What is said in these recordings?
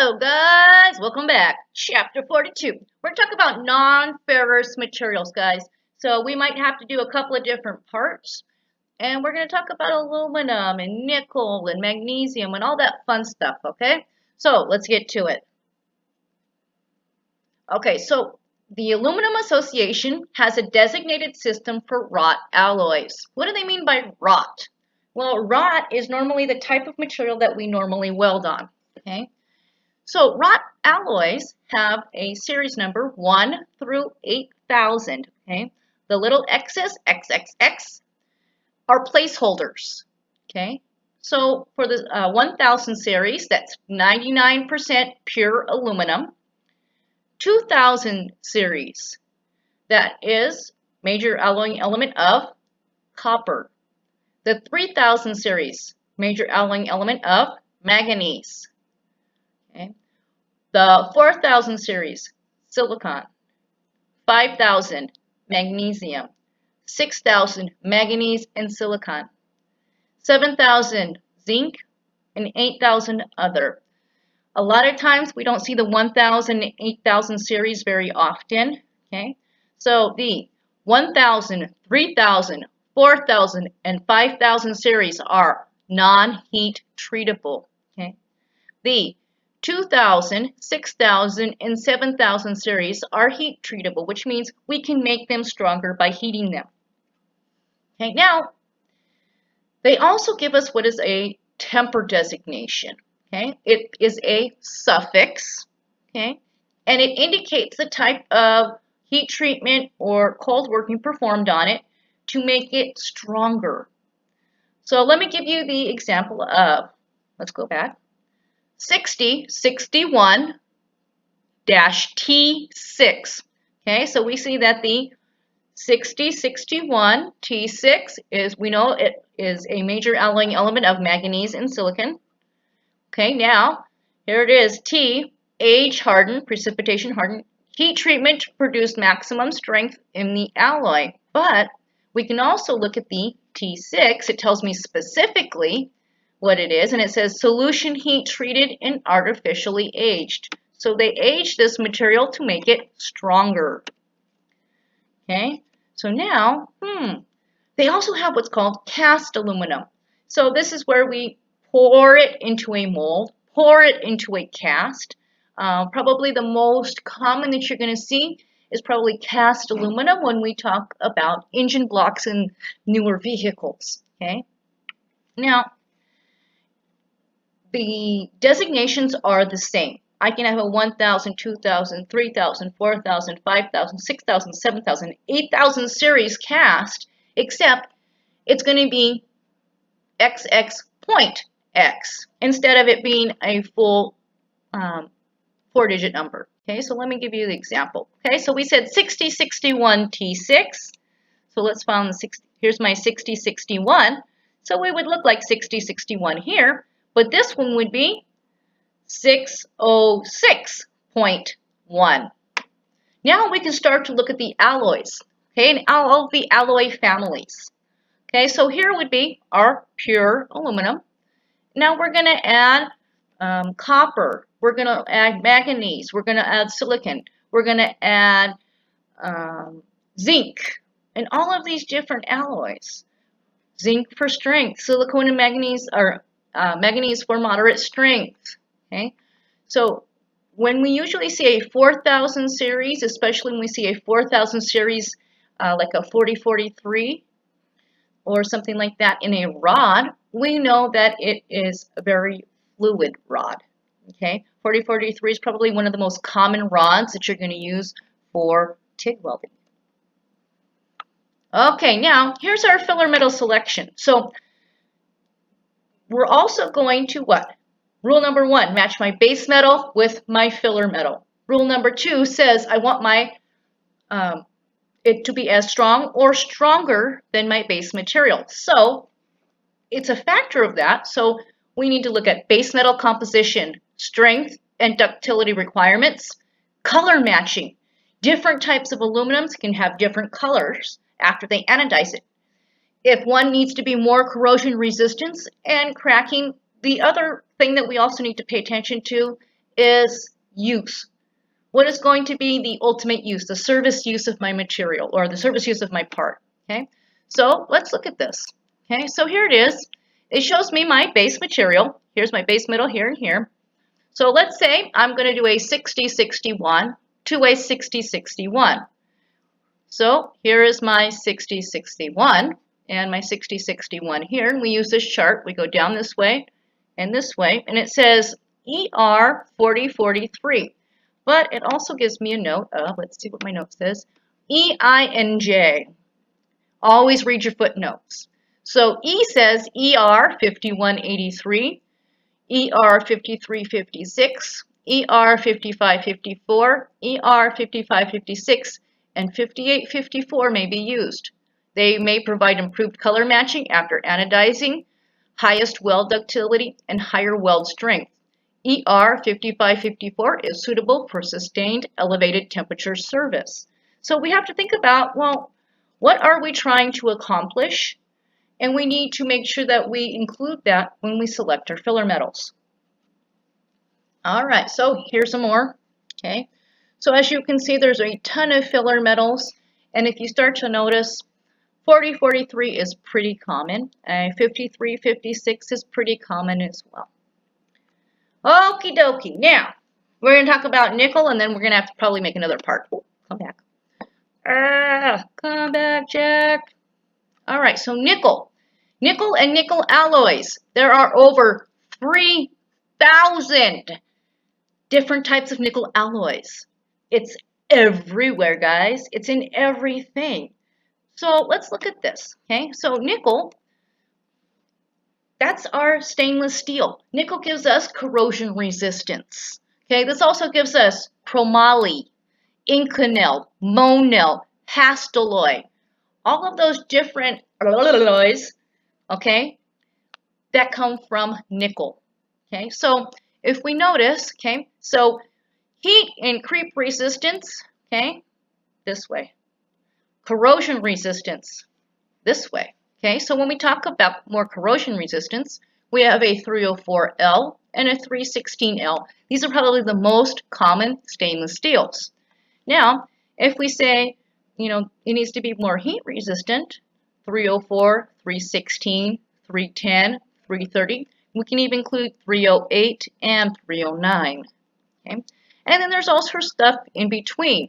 Hello guys, welcome back. Chapter 42. We're going to talk about non-ferrous materials, guys. So we might have to do a couple of different parts. And we're going to talk about aluminum and nickel and magnesium and all that fun stuff, okay? So let's get to it. Okay, so the Aluminum Association has a designated system for wrought alloys. What do they mean by wrought? Well, wrought is normally the type of material that we normally weld on, okay? So wrought alloys have a series number 1 through 8,000. Okay, the little x's, XXX, are placeholders. Okay, so for the 1,000 series, that's 99% pure aluminum. 2,000 series, that is major alloying element of copper. The 3,000 series, major alloying element of manganese. Okay. The 4,000 series, silicon. 5,000, magnesium. 6,000, manganese and silicon. 7,000, zinc, and 8,000 other. A lot of times we don't see the 1,000 and 8,000 series very often. Okay, so the 1,000, 3,000, 4,000, and 5,000 series are non-heat treatable. Okay, the 2,000, 6,000, and 7,000 series are heat treatable, which means we can make them stronger by heating them. Okay, now they also give us what is a temper designation. Okay, it is a suffix. Okay, and it indicates the type of heat treatment or cold working performed on it to make it stronger. So let me give you the example of, let's go back. 6061-T6. Okay, so we see that the 6061-T6 is, we know it is a major alloying element of manganese and silicon. Okay, now here it is, T, age hardened, precipitation hardened, heat treatment to produce maximum strength in the alloy. But we can also look at the T6. It tells me specifically what it is, and it says solution heat treated and artificially aged. So they aged this material to make it stronger. Okay, so now, they also have what's called cast aluminum. So this is where we pour it into a mold, pour it into a cast. Probably the most common that you're going to see is probably cast aluminum when we talk about engine blocks in newer vehicles. Okay, now the designations are the same. I can have a 1,000, 2,000, 3,000, 4,000, 5,000, 6,000, 7,000, 8,000 series cast, except it's going to be XX.X instead of it being a full 4-digit number. Okay, so let me give you the example. Okay, so we said 6061-T6. So let's find the 60. Here's my 6061. So we would look like 6061 here, but this one would be 606.1. Now we can start to look at the alloys, okay, and all of the alloy families. Okay, so here would be our pure aluminum. Now we're going to add copper, we're going to add manganese, we're going to add silicon, we're going to add zinc, and all of these different alloys. Zinc for strength, silicon and manganese are manganese for moderate strength. Okay, so when we usually see a 4,000 series, especially when we see a 4,000 series like a 4043 or something like that in a rod, we know that it is a very fluid rod. Okay, 4043 is probably one of the most common rods that you're going to use for TIG welding. Okay, now here's our filler metal selection. So we're also going to what? Rule number 1, match my base metal with my filler metal. Rule number 2 says I want my it to be as strong or stronger than my base material. So it's a factor of that. So we need to look at base metal composition, strength and ductility requirements, color matching. Different types of aluminums can have different colors after they anodize it. If one needs to be more corrosion resistance and cracking, the other thing that we also need to pay attention to is use. What is going to be the ultimate use, the service use of my material or the service use of my part? Okay, so let's look at this. Okay, so here it is. It shows me my base material. Here's my base metal here and here. So let's say I'm going to do a 60-61 to a 60-61. So here is my 60-61 and my 60-61 here. And we use this chart. We go down this way, and it says ER 4043. But it also gives me a note of, let's see what my note says, EINJ. Always read your footnotes. So E says ER 5183, ER 5356, ER 5554, ER 5556, and 5854 may be used. They may provide improved color matching after anodizing, highest weld ductility, and higher weld strength. ER 5554 is suitable for sustained elevated temperature service. So we have to think about, well, what are we trying to accomplish? And we need to make sure that we include that when we select our filler metals. All right, so here's some more. Okay, so as you can see, there's a ton of filler metals. And if you start to notice, 4043 is pretty common. 5356 is pretty common as well. Okie dokie. Now, we're going to talk about nickel, and then we're going to have to probably make another part. Oh, come back. Come back, Jack. All right, so nickel. Nickel and nickel alloys. There are over 3,000 different types of nickel alloys. It's everywhere, guys. It's in everything. So let's look at this. Okay, so nickel, that's our stainless steel. Nickel gives us corrosion resistance. Okay, this also gives us chromoly, Inconel, Monel, Hastelloy, all of those different alloys, okay, that come from nickel. Okay, so if we notice, okay, so heat and creep resistance, okay, this way. Corrosion resistance, this way. Okay, so when we talk about more corrosion resistance, we have a 304L and a 316L. These are probably the most common stainless steels. Now, if we say, you know, it needs to be more heat resistant, 304, 316, 310, 330. We can even include 308 and 309. Okay? And then there's also stuff in between.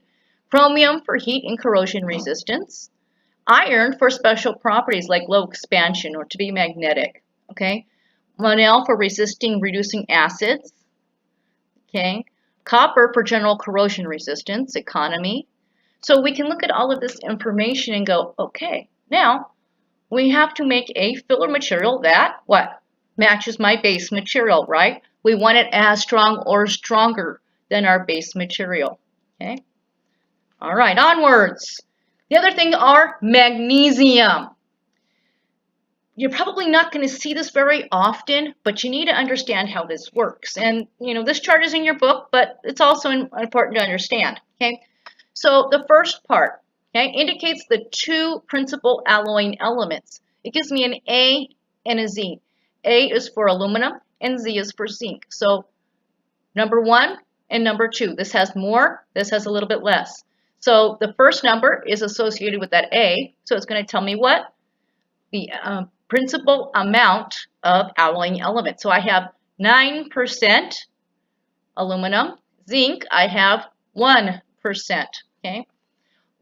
Chromium for heat and corrosion resistance. Iron for special properties like low expansion or to be magnetic. Okay? Monel for resisting reducing acids. Okay? Copper for general corrosion resistance, economy. So we can look at all of this information and go, okay, now we have to make a filler material that, what? Matches my base material, right? We want it as strong or stronger than our base material, okay? All right, onwards. The other thing are magnesium. You're probably not going to see this very often, but you need to understand how this works. And, you know, this chart is in your book, but it's also important to understand, okay? So the first part, okay, indicates the two principal alloying elements. It gives me an A and a Z. A is for aluminum and Z is for zinc. So number 1 and number 2. This has more, this has a little bit less. So the first number is associated with that A, so it's going to tell me what? The principal amount of alloying elements. So I have 9% aluminum. Zinc, I have 1%. Okay.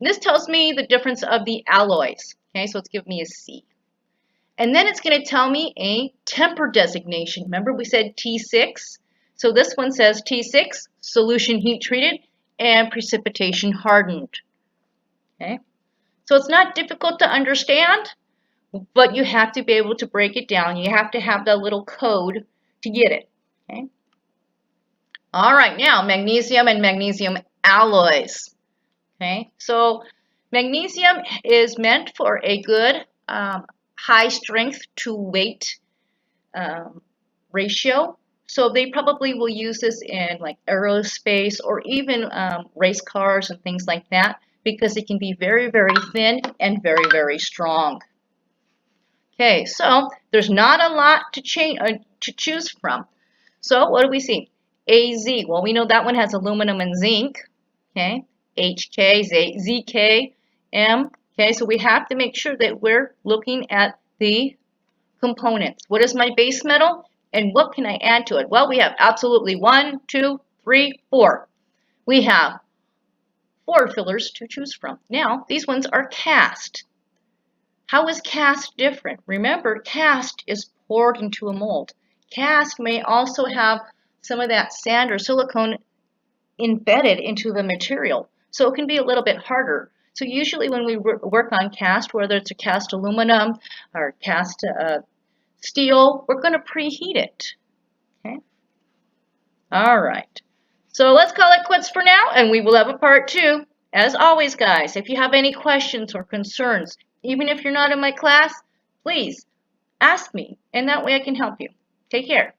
This tells me the difference of the alloys. Okay, so it's giving me a C. And then it's going to tell me a temper designation. Remember we said T6? So this one says T6, solution heat treated and precipitation hardened. Okay. So it's not difficult to understand, but you have to be able to break it down. You have to have that little code to get it. Okay. All right, now magnesium and magnesium alloys. Okay, so magnesium is meant for a good high strength to weight ratio. So they probably will use this in like aerospace or even race cars and things like that because it can be very, very thin and very, very strong. Okay, so there's not a lot to choose from. So what do we see? AZ. Well, we know that one has aluminum and zinc. Okay. HK, ZK, M. Okay, so we have to make sure that we're looking at the components. What is my base metal? And what can I add to it? Well, we have absolutely 1, 2, 3, 4. We have 4 fillers to choose from. Now, these ones are cast. How is cast different? Remember, cast is poured into a mold. Cast may also have some of that sand or silicone embedded into the material, so it can be a little bit harder. So usually when we work on cast, whether it's a cast aluminum or cast steel, we're going to preheat it. Okay. All right. So let's call it quits for now, and we will have a part 2. As always, guys, if you have any questions or concerns, even if you're not in my class, please ask me, and that way I can help you. Take care.